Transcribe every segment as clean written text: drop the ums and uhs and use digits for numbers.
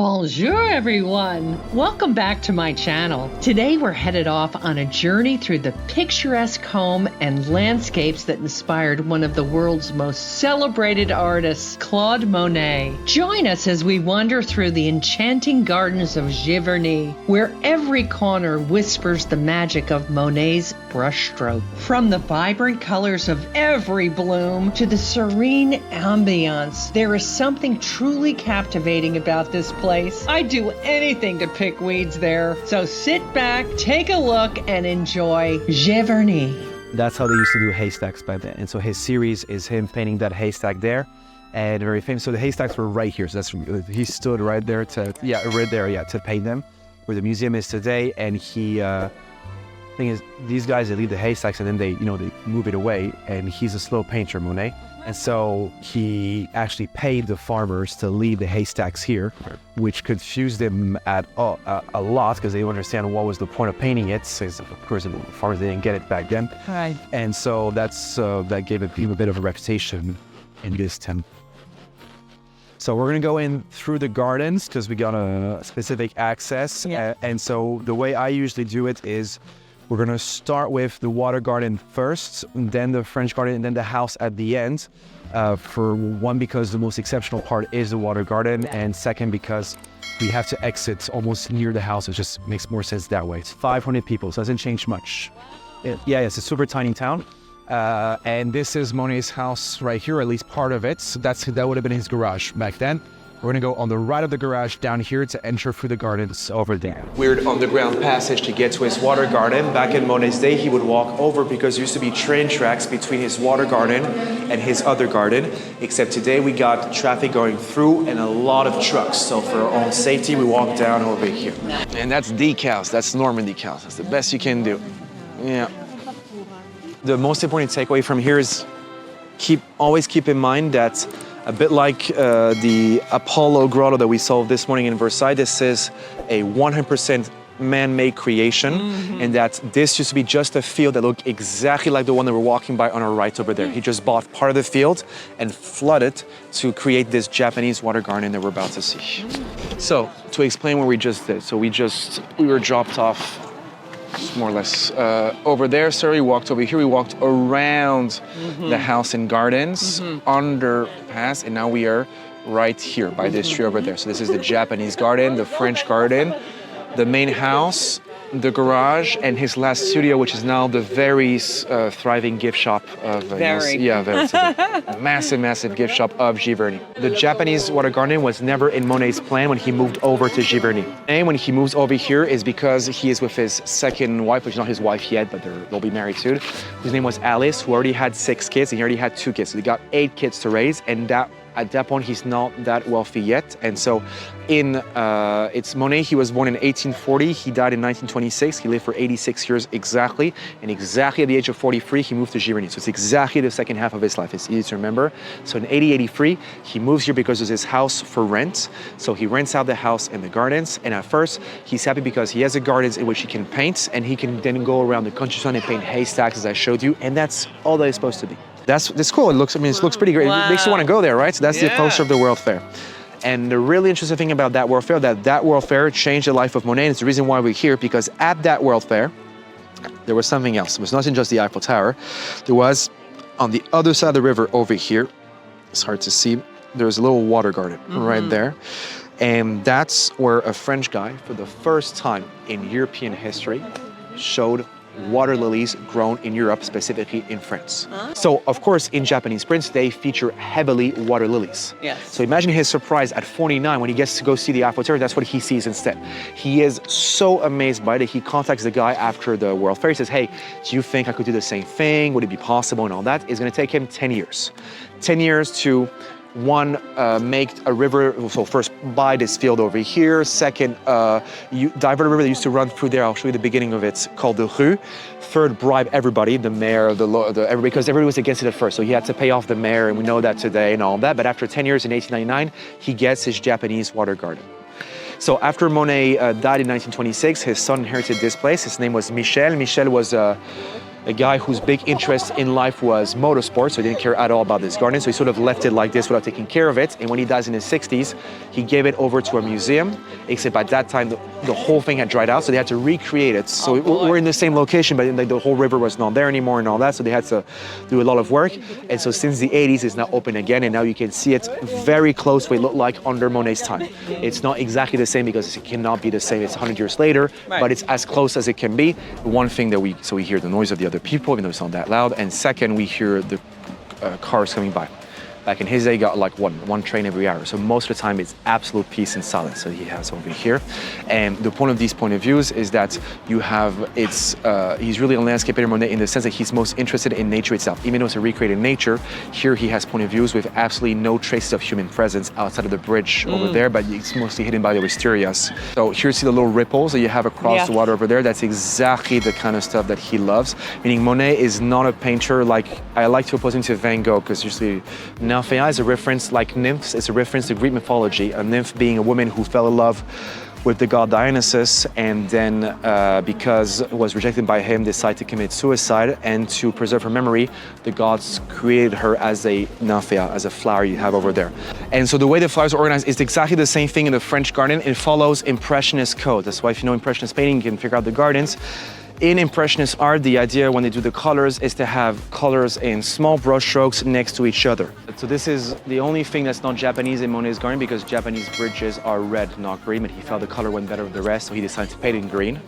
Bonjour, everyone. Welcome back to my channel. Today, we're headed off on a journey through the picturesque home and landscapes that inspired one of the world's most celebrated artists, Claude Monet. Join us as we wander through the enchanting gardens of Giverny, where every corner whispers the magic of Monet's brushstroke. From the vibrant colors of every bloom to the serene ambiance, there is something truly captivating about this place. I'd do anything to pick weeds there. So sit back, take a look, and enjoy Giverny. That's how they used to do haystacks back then. And so his series is him painting that haystack there, and very famous. So the haystacks were right here. So that's he stood right there to paint them, where the museum is today. And thing is, these guys, they leave the haystacks and then they move it away. And he's a slow painter, Monet. And so he actually paid the farmers to leave the haystacks here, which confused them a lot because they don't understand what was the point of painting it. Since of course the farmers didn't get it back then. Right. And so that gave him a bit of a reputation in this town. So we're gonna go in through the gardens because we got a specific access. Yeah. And so the way I usually do it is, we're gonna start with the water garden first, and then the French garden, and then the house at the end. For one, because the most exceptional part is the water garden, and second, because we have to exit almost near the house. It just makes more sense that way. It's 500 people, so it doesn't change much. It's a super tiny town. And this is Monet's house right here, at least part of it. So that would have been his garage back then. We're gonna go on the right of the garage down here to enter through the gardens over there. Weird underground passage to get to his water garden. Back in Monet's day, he would walk over because there used to be train tracks between his water garden and his other garden. Except today we got traffic going through and a lot of trucks. So for our own safety, we walk down over here. And that's decals, that's Norman decals. That's the best you can do. Yeah. The most important takeaway from here is always keep in mind that a bit like the Apollo grotto that we saw this morning in Versailles, this is a 100% man-made creation, and that this used to be just a field that looked exactly like the one that we're walking by on our right over there. He just bought part of the field and flooded to create this Japanese water garden that we're about to see. So, to explain what we just did, so we were dropped off more or less over there, sir. We walked over here, we walked around the house and gardens, underpass, and now we are right here by this tree over there. So this is the Japanese garden, the French garden, the main house, the garage, and his last studio, which is now the very thriving gift shop of very massive gift shop of Giverny. The Japanese water garden was never in Monet's plan when he moved over to Giverny. And when he moves over here is because he is with his second wife, which is not his wife yet, but they'll be married soon, whose name was Alice, who already had 6 kids, and he already had 2 kids. So they got 8 kids to raise, and at that point, he's not that wealthy yet. And so it's Monet, he was born in 1840, he died in 1926, he lived for 86 years exactly, and exactly at the age of 43, he moved to Giverny. So it's exactly the second half of his life, it's easy to remember. So in 1883, he moves here because it's his house for rent. So he rents out the house and the gardens, and at first, he's happy because he has a gardens in which he can paint, and he can then go around the countryside and paint haystacks, as I showed you, and that's all that it's supposed to be. That's cool. It looks pretty great. Wow. It makes you want to go there, right? So that's the poster of the World Fair. And the really interesting thing about that World Fair, that World Fair changed the life of Monet. And it's the reason why we're here, because at that World Fair, there was something else. It was not just the Eiffel Tower. There was, on the other side of the river over here, it's hard to see, there was a little water garden right there. And that's where a French guy, for the first time in European history, showed water lilies grown in Europe, specifically in France. So, of course, in Japanese prints, they feature heavily water lilies. Yes. So imagine his surprise at 49 when he gets to go see the Eiffel Tower. That's what he sees instead. He is so amazed by it. He contacts the guy after the World Fair. He says, hey, do you think I could do the same thing? Would it be possible and all that? It's gonna take him 10 years. 10 years to make a river, so first buy this field over here, second you divert a river that used to run through there, I'll show you the beginning of it, called the Rue. Third, bribe everybody, the mayor, everybody, because everybody was against it at first, so he had to pay off the mayor, and we know that today and all that, but after 10 years in 1899, he gets his Japanese water garden. So after Monet died in 1926, his son inherited this place. His name was Michel. Michel was a guy whose big interest in life was motorsports, so he didn't care at all about this garden, so he sort of left it like this without taking care of it. And when he dies in his 60s, he gave it over to a museum, except by that time the whole thing had dried out, so they had to recreate it. So we're in the same location, but like, the whole river was not there anymore and all that, so they had to do a lot of work. And so since the 80s, it's now open again, and now you can see it very close to what it looked like under Monet's time. It's not exactly the same because it cannot be the same. It's 100 years later, but it's as close as it can be. One thing that we hear the noise of the other people, even though it's not that loud, and second, we hear the cars coming by. Back in his day, he got like one train every hour. So most of the time, it's absolute peace and silence that he has over here. And the point of these point of views is that you have, he's really a landscape painter, Monet, in the sense that he's most interested in nature itself. Even though it's a recreated nature, here he has point of views with absolutely no traces of human presence outside of the bridge over there, but it's mostly hidden by the wisterias. So here you see the little ripples that you have across the water over there. That's exactly the kind of stuff that he loves. Meaning Monet is not a painter like, I like to oppose him to Van Gogh, because usually Nymphéa is a reference, like nymphs, it's a reference to Greek mythology, a nymph being a woman who fell in love with the god Dionysus, and then because it was rejected by him, decided to commit suicide, and to preserve her memory, the gods created her as a Nymphéa, as a flower you have over there. And so the way the flowers are organized is exactly the same thing in the French garden. It follows Impressionist code. That's why if you know Impressionist painting, you can figure out the gardens. In Impressionist art, the idea when they do the colors is to have colors in small brush strokes next to each other. So this is the only thing that's not Japanese in Monet's garden, because Japanese bridges are red, not green, but he felt the color went better with the rest, so he decided to paint it in green.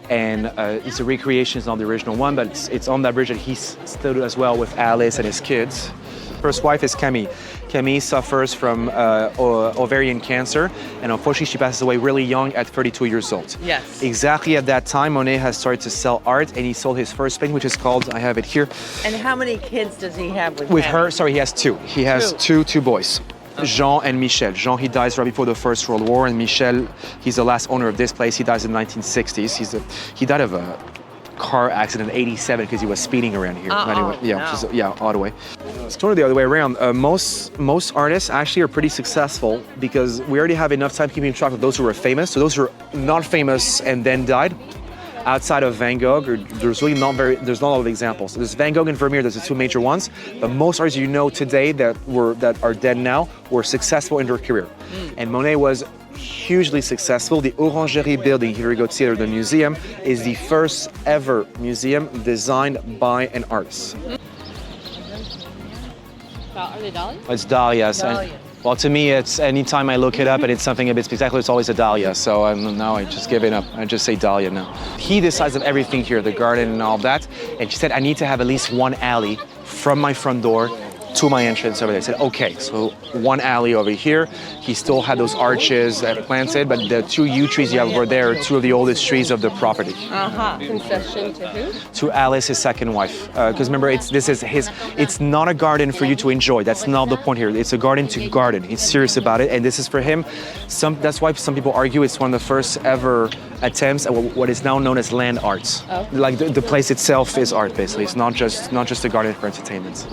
And it's a recreation, it's not the original one, but it's on that bridge that he stood as well with Alice and his kids. First wife is Camille. Camille suffers from ovarian cancer, and unfortunately she passes away really young at 32 years old. Yes. Exactly at that time, Monet has started to sell art, and he sold his first painting, which is called, I have it here. And how many kids does he have with her? Sorry, he has two. He has two boys. Jean and Michel. Jean, he dies right before the First World War, and Michel, he's the last owner of this place. He dies in the 1960s. He died of a car accident in 87 because he was speeding around here. All the way. It's totally the other way around. Most artists actually are pretty successful because we already have enough time keeping track of those who are famous. So those who are not famous and then died, outside of Van Gogh, there's really not a lot of examples. There's Van Gogh and Vermeer, there's the two major ones, but most artists you know today that are dead now were successful in their career. And Monet was hugely successful. The Orangerie building here, you go see it, the museum, is the first ever museum designed by an artist. Are they dahlias? It's dahlias. Well, to me, it's anytime I look it up and it's something a bit spectacular, it's always a dahlia. So now I just give it up. I just say dahlia now. He decides of everything here, the garden and all that. And she said, I need to have at least one alley from my front door to my entrance over there. I said, okay, so one alley over here. He still had those arches that planted, but the two yew trees you have over there are two of the oldest trees of the property. Concession to who? To Alice, his second wife. Because remember, it's not a garden for you to enjoy. That's not the point here. It's a garden to garden. He's serious about it, and this is for him. That's why some people argue it's one of the first ever attempts at what is now known as land arts. Like the place itself is art, basically. It's not just a garden for entertainment.